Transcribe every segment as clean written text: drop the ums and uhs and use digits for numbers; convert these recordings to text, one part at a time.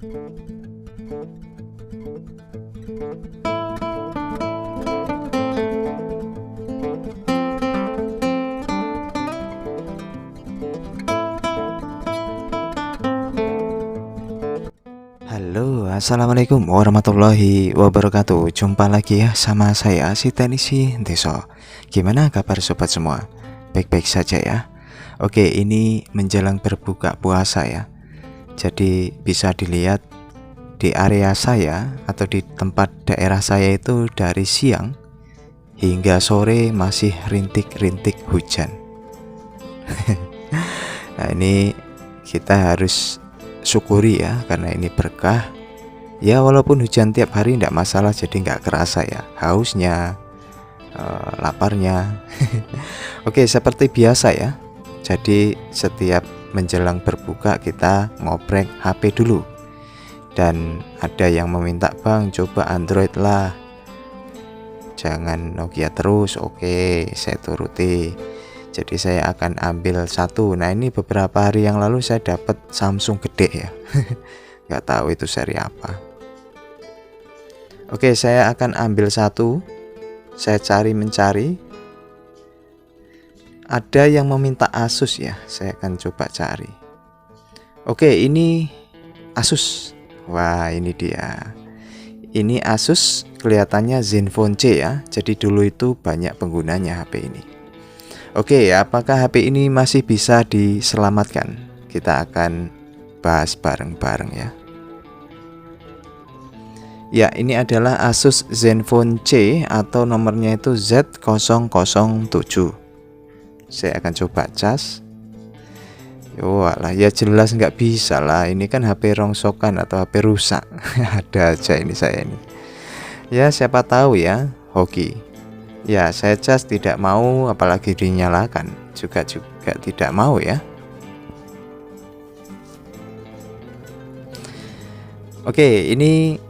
Halo, assalamualaikum warahmatullahi wabarakatuh. Jumpa lagi ya sama saya si Teknisi Deso. Gimana kabar sobat semua? Baik-baik saja ya. Oke, ini menjelang berbuka puasa ya. Jadi bisa dilihat di area saya atau di tempat daerah saya itu dari siang hingga sore masih rintik-rintik hujan. Nah, ini kita harus syukuri ya, karena ini berkah ya. Walaupun hujan tiap hari tidak masalah, jadi nggak kerasa ya hausnya, laparnya. Oke, seperti biasa ya, jadi setiap menjelang berbuka kita ngoprek HP dulu. Dan ada yang meminta, bang coba Android lah, jangan Nokia terus. Oke, saya turuti. Jadi saya akan ambil satu. Nah, ini beberapa hari yang lalu saya dapat Samsung gede ya. Nggak tahu itu seri apa. Oke, saya akan ambil satu. Saya mencari. Ada yang meminta Asus ya. Saya akan coba cari. Oke, ini Asus. Wah, ini dia. Ini Asus, kelihatannya Zenfone C ya. Jadi dulu itu banyak penggunanya HP ini. Oke, apakah HP ini masih bisa diselamatkan? Kita akan bahas bareng-bareng ya. Ya, ini adalah Asus Zenfone C atau nomornya itu Z007. Saya akan coba cas. Walah, ya jelas nggak bisa lah. Ini kan HP rongsokan atau HP rusak. Ada aja ini saya ini. Ya, siapa tahu ya, hoki. Ya, saya cas tidak mau, apalagi dinyalakan juga tidak mau ya. Oke, ini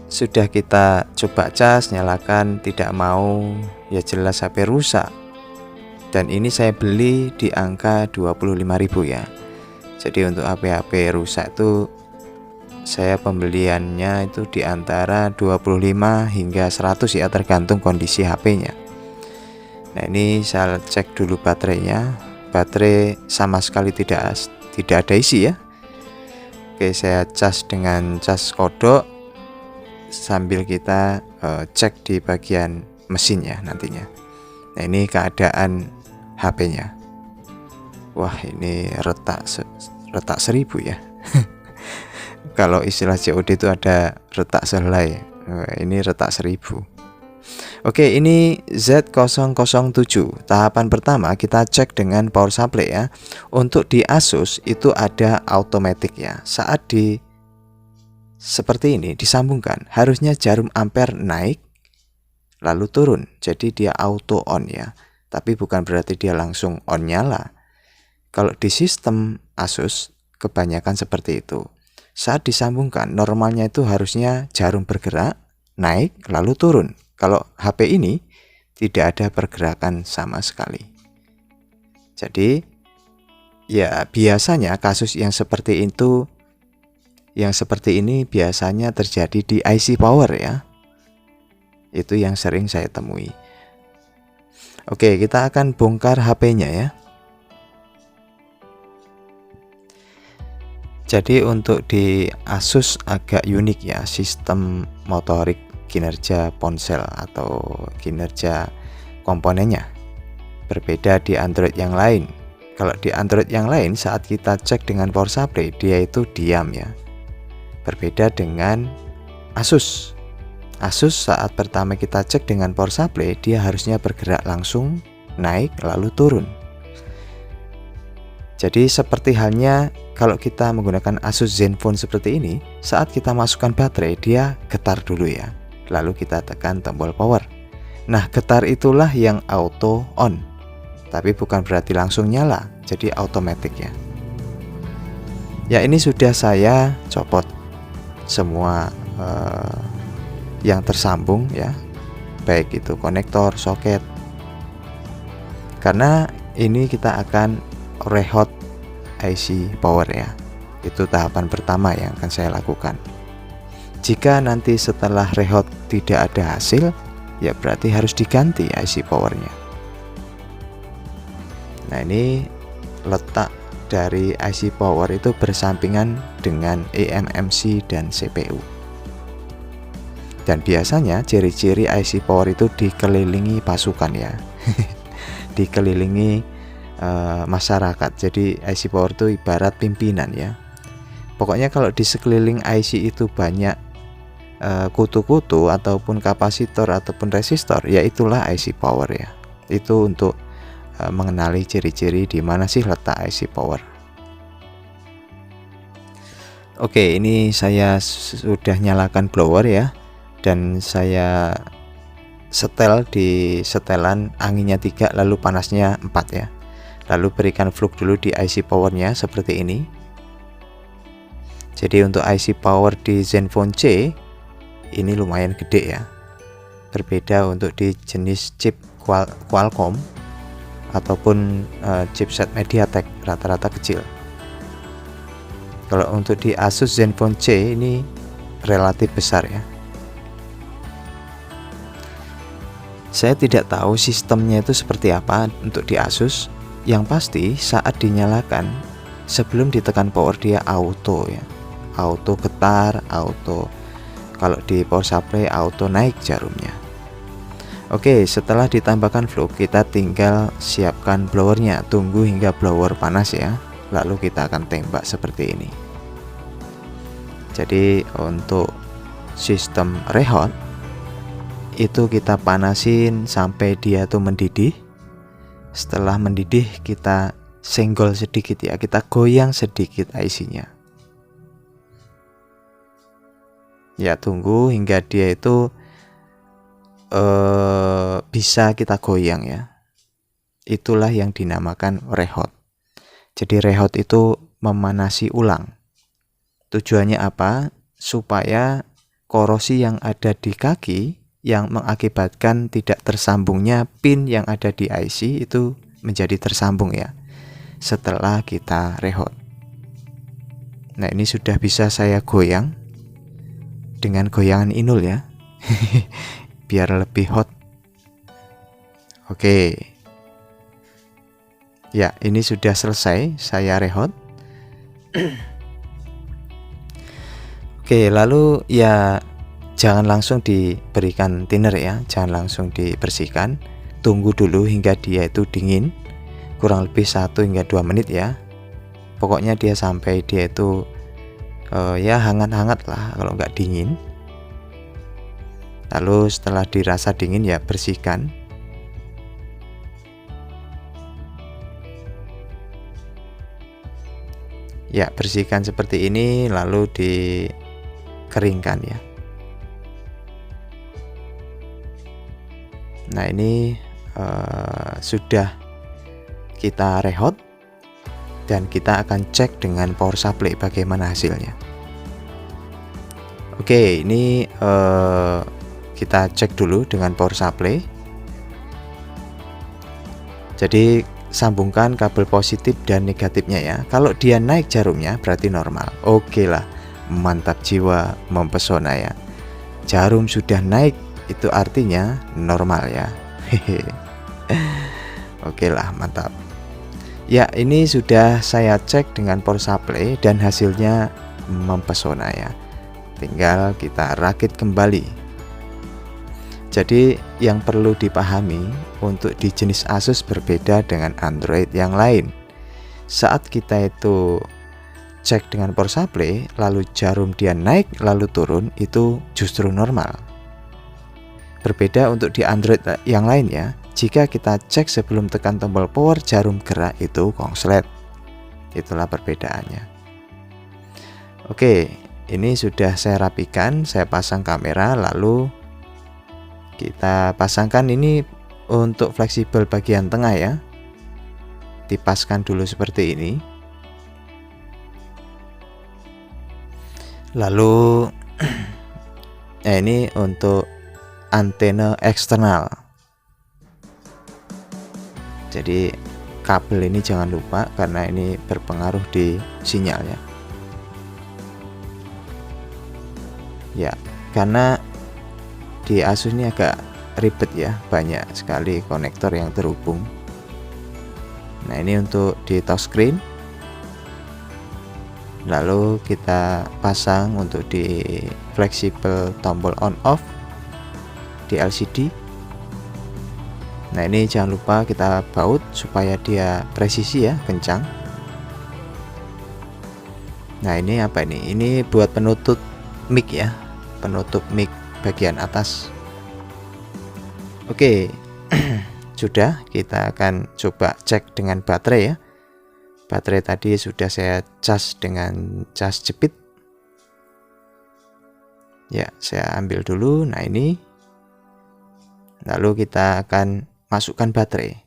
sudah kita coba cas, nyalakan, tidak mau. Ya jelas HP rusak. Dan ini saya beli di angka 25.000 ya. Jadi untuk HP-HP rusak itu saya pembeliannya itu di antara 25 hingga 100 ya, tergantung kondisi HP-nya. Nah, ini saya cek dulu baterainya. Baterai sama sekali tidak ada isi ya. Oke, saya cas dengan cas kodok sambil kita cek di bagian mesinnya nantinya. Nah, ini keadaan HP-nya. Wah, ini retak 1000 ya. Kalau istilah COD itu ada retak sehelai. Ini retak 1000. Oke, ini Z007. Tahapan pertama kita cek dengan power supply ya. Untuk di Asus itu ada automatic ya. Saat seperti ini disambungkan, harusnya jarum ampere naik lalu turun. Jadi dia auto on ya. Tapi bukan berarti dia langsung on nyala. Kalau di sistem Asus kebanyakan seperti itu. Saat disambungkan, normalnya itu harusnya jarum bergerak, naik, lalu turun. Kalau HP ini tidak ada pergerakan sama sekali. Jadi ya biasanya kasus yang seperti itu, yang seperti ini biasanya terjadi di IC power ya. Itu yang sering saya temui. Oke, kita akan bongkar HP-nya ya. Jadi untuk di Asus agak unik ya, sistem motorik kinerja ponsel atau kinerja komponennya. Berbeda di Android yang lain. Kalau di Android yang lain saat kita cek dengan power supply, dia itu diam ya. Berbeda dengan Asus. Asus saat pertama kita cek dengan power supply, dia harusnya bergerak langsung, naik lalu turun. Jadi seperti halnya kalau kita menggunakan Asus Zenfone seperti ini, saat kita masukkan baterai dia getar dulu ya. Lalu kita tekan tombol power. Nah, getar itulah yang auto on. Tapi bukan berarti langsung nyala, jadi otomatis ya. Ya, ini sudah saya copot semua yang tersambung ya. Baik itu konektor, soket. Karena ini kita akan rehot IC power ya. Itu tahapan pertama yang akan saya lakukan. Jika nanti setelah rehot tidak ada hasil, ya berarti harus diganti IC powernya. Nah, ini letak dari IC power itu bersampingan dengan eMMC dan CPU. Dan biasanya ciri-ciri IC power itu dikelilingi pasukan ya. Dikelilingi masyarakat. Jadi IC power itu ibarat pimpinan ya. Pokoknya kalau di sekeliling IC itu banyak kutu-kutu ataupun kapasitor ataupun resistor, ya itulah IC power ya. Itu untuk mengenali ciri-ciri di mana sih letak IC power. Oke, ini saya sudah nyalakan blower ya, dan saya setel di setelan anginnya 3 lalu panasnya 4 ya. Lalu berikan flux dulu di IC powernya seperti ini. Jadi untuk IC power di Zenfone C ini lumayan gede ya. Berbeda untuk di jenis chip Qualcomm ataupun chipset MediaTek, rata-rata kecil. Kalau untuk di Asus Zenfone C ini relatif besar ya. Saya tidak tahu sistemnya itu seperti apa untuk di Asus. Yang pasti saat dinyalakan, sebelum ditekan power dia auto ya. Auto getar, auto. Kalau di power supply auto naik jarumnya. Oke, setelah ditambahkan flux, kita tinggal siapkan blowernya. Tunggu hingga blower panas ya. Lalu kita akan tembak seperti ini. Jadi untuk sistem rehot itu kita panasin sampai dia tuh mendidih. Setelah mendidih kita senggol sedikit ya, kita goyang sedikit IC-nya. Ya, tunggu hingga dia itu bisa kita goyang ya. Itulah yang dinamakan rehot. Jadi rehot itu memanasi ulang. Tujuannya apa? Supaya korosi yang ada di kaki yang mengakibatkan tidak tersambungnya pin yang ada di IC itu menjadi tersambung ya setelah kita rehot. Nah, ini sudah bisa saya goyang dengan goyangan inul ya. Biar lebih hot. Oke. Ya, ini sudah selesai saya rehot. Oke, lalu ya jangan langsung diberikan thinner ya, jangan langsung dibersihkan. Tunggu dulu hingga dia itu dingin, kurang lebih 1 hingga 2 menit ya. Pokoknya dia sampai dia itu ya hangat-hangat lah, kalau nggak dingin. Lalu setelah dirasa dingin ya bersihkan. Ya, bersihkan seperti ini lalu dikeringkan ya. Nah, ini sudah kita rehot dan kita akan cek dengan power supply bagaimana hasilnya. Oke, ini kita cek dulu dengan power supply. Jadi sambungkan kabel positif dan negatifnya ya. Kalau dia naik jarumnya berarti normal. Oke lah, mantap jiwa, mempesona ya. Jarum sudah naik itu artinya normal ya. Oke lah, mantap. Ya, ini sudah saya cek dengan power supply dan hasilnya mempesona ya. Tinggal kita rakit kembali. Jadi yang perlu dipahami untuk di jenis Asus berbeda dengan Android yang lain. Saat kita itu cek dengan power supply lalu jarum dia naik lalu turun, itu justru normal. Berbeda untuk di Android yang lain ya. Jika kita cek sebelum tekan tombol power jarum gerak, itu kongslet. Itulah perbedaannya. Oke, ini sudah saya rapikan, saya pasang kamera, lalu kita pasangkan ini untuk fleksibel bagian tengah ya. Dipaskan dulu seperti ini. Lalu ini untuk antena eksternal. Jadi kabel ini jangan lupa karena ini berpengaruh di sinyalnya. Ya, karena di Asus ini agak ribet ya, banyak sekali konektor yang terhubung. Nah, ini untuk di touchscreen. Lalu kita pasang untuk di fleksibel tombol on off di LCD. Nah, ini jangan lupa kita baut supaya dia presisi ya, kencang. Nah, ini apa ini? Ini buat penutup mic ya, penutup mic bagian atas. Oke. Sudah, kita akan coba cek dengan baterai ya. Baterai tadi sudah saya cas dengan cas jepit. Ya, saya ambil dulu. Nah, ini. Lalu kita akan masukkan baterai.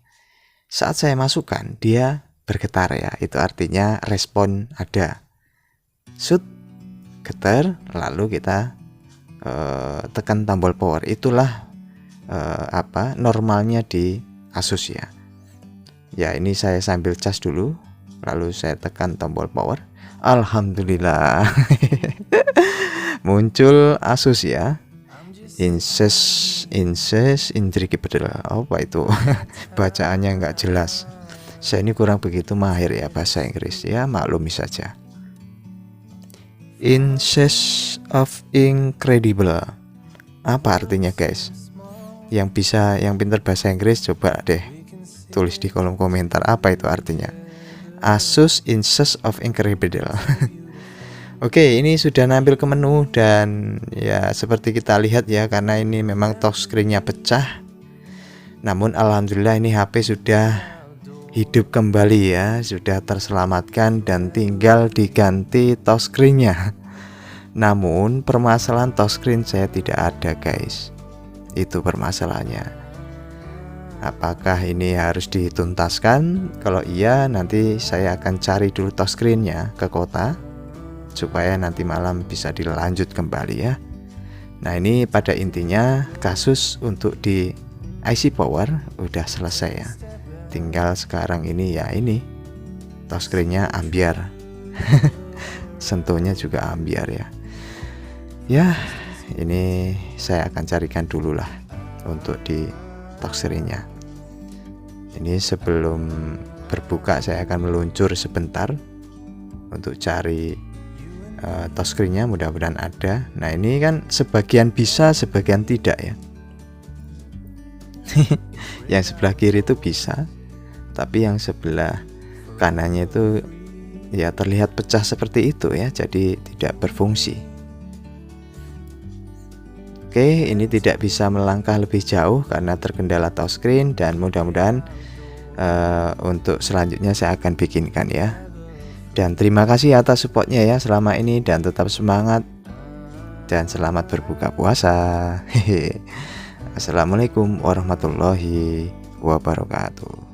Saat saya masukkan, dia bergetar ya. Itu artinya respon ada. Shoot, getar, lalu kita tekan tombol power. Itulah normalnya di Asus ya. Ya, ini saya sambil cas dulu. Lalu saya tekan tombol power. Alhamdulillah. Muncul Asus ya. Intriguable. Apa itu? Bacaannya nggak jelas. Saya ini kurang begitu mahir ya bahasa Inggris ya, maklumi saja. Of incredible. Apa artinya guys? Yang pintar bahasa Inggris coba deh tulis di kolom komentar apa itu artinya. Asus of incredible. Oke, ini sudah nampil ke menu dan ya seperti kita lihat ya, karena ini memang touchscreen-nya pecah. Namun alhamdulillah ini HP sudah hidup kembali ya, sudah terselamatkan dan tinggal diganti touchscreen-nya. Namun permasalahan touchscreen saya tidak ada guys. Itu permasalahannya. Apakah ini harus dituntaskan? Kalau iya, nanti saya akan cari dulu touchscreen-nya ke kota supaya nanti malam bisa dilanjut kembali ya. Nah, ini pada intinya kasus untuk di IC power udah selesai ya. Tinggal sekarang ini ya, ini touchscreen-nya ambiar. Sentuhnya juga ambiar ya. Ya, ini saya akan carikan dulu lah untuk di touchscreen-nya. Ini sebelum berbuka saya akan meluncur sebentar untuk cari touchscreen-nya, mudah-mudahan ada. Nah, ini kan sebagian bisa, sebagian tidak ya. Yang sebelah kiri itu bisa, tapi yang sebelah kanannya itu ya terlihat pecah seperti itu ya, jadi tidak berfungsi. Oke, ini tidak bisa melangkah lebih jauh karena terkendala touchscreen, dan mudah-mudahan untuk selanjutnya saya akan bikinkan ya. Dan terima kasih atas supportnya ya selama ini, dan tetap semangat dan selamat berbuka puasa. Assalamualaikum warahmatullahi wabarakatuh.